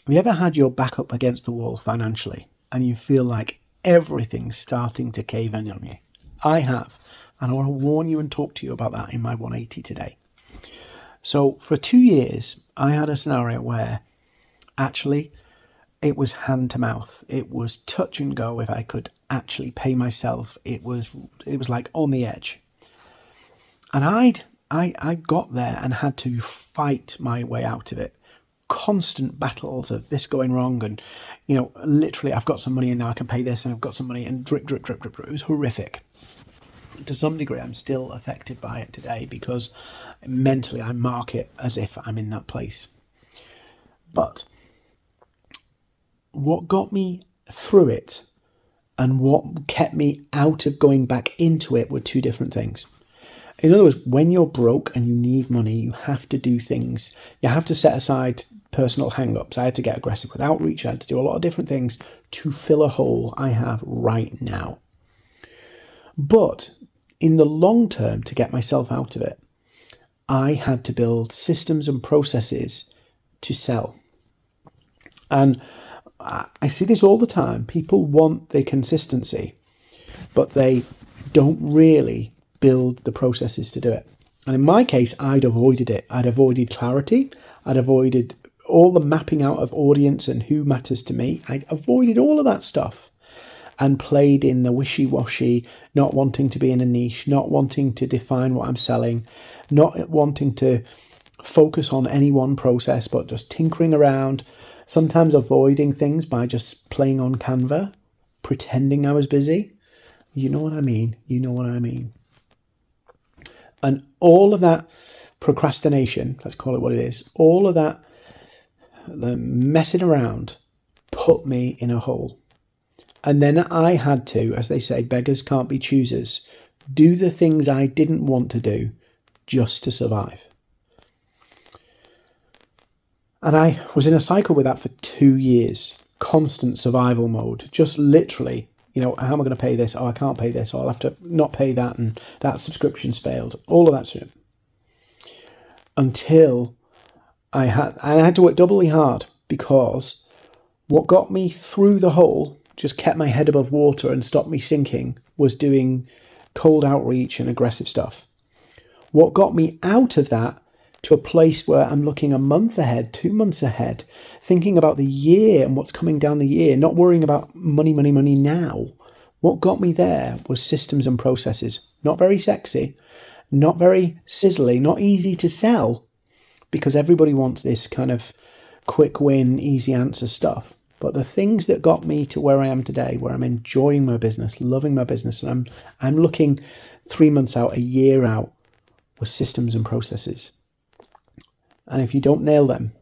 Have you ever had your back up against the wall financially and you feel like everything's starting to cave in on you? I have. And I want to warn you and talk to you about that in my 180 today. So for 2 years, I had a scenario where actually it was hand to mouth. It was touch and go if I could actually pay myself. It was like on the edge. And I got there and had to fight my way out of it. Constant battles of this going wrong and, literally I've got some money and now I can pay this and I've got some money and drip, drip, drip, drip, drip. It was horrific. To some degree, I'm still affected by it today because mentally I mark it as if I'm in that place. But what got me through it and what kept me out of going back into it were two different things. In other words, when you're broke and you need money, you have to do things. You have to set aside personal hang-ups. I had to get aggressive with outreach. I had to do a lot of different things to fill a hole I have right now. But in the long term, to get myself out of it, I had to build systems and processes to sell. And I see this all the time. People want the consistency, but they don't really build the processes to do it. And in my case, I'd avoided it. I'd avoided clarity. I'd avoided all the mapping out of audience and who matters to me. I'd avoided all of that stuff and played in the wishy-washy, not wanting to be in a niche, not wanting to define what I'm selling, not wanting to focus on any one process, but just tinkering around, sometimes avoiding things by just playing on Canva, pretending I was busy. You know what I mean? You know what I mean. And all of that procrastination, let's call it what it is, all of that the messing around put me in a hole. And then I had to, as they say, beggars can't be choosers, do the things I didn't want to do just to survive. And I was in a cycle with that for 2 years, constant survival mode, just literally, how am I going to pay this? Oh, I can't pay this. Oh, I'll have to not pay that. And that subscription's failed. All of that shit. Until I had to work doubly hard, because what got me through the hole, just kept my head above water and stopped me sinking, was doing cold outreach and aggressive stuff. What got me out of that to a place where I'm looking a month ahead, 2 months ahead, thinking about the year and what's coming down the year, not worrying about money now. What got me there was systems and processes. Not very sexy, not very sizzly, not easy to sell, because everybody wants this kind of quick win, easy answer stuff. But the things that got me to where I am today, where I'm enjoying my business, loving my business, and I'm looking 3 months out, a year out, were systems and processes. And if you don't nail them,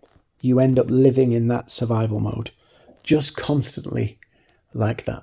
you end up living in that survival mode, just constantly like that.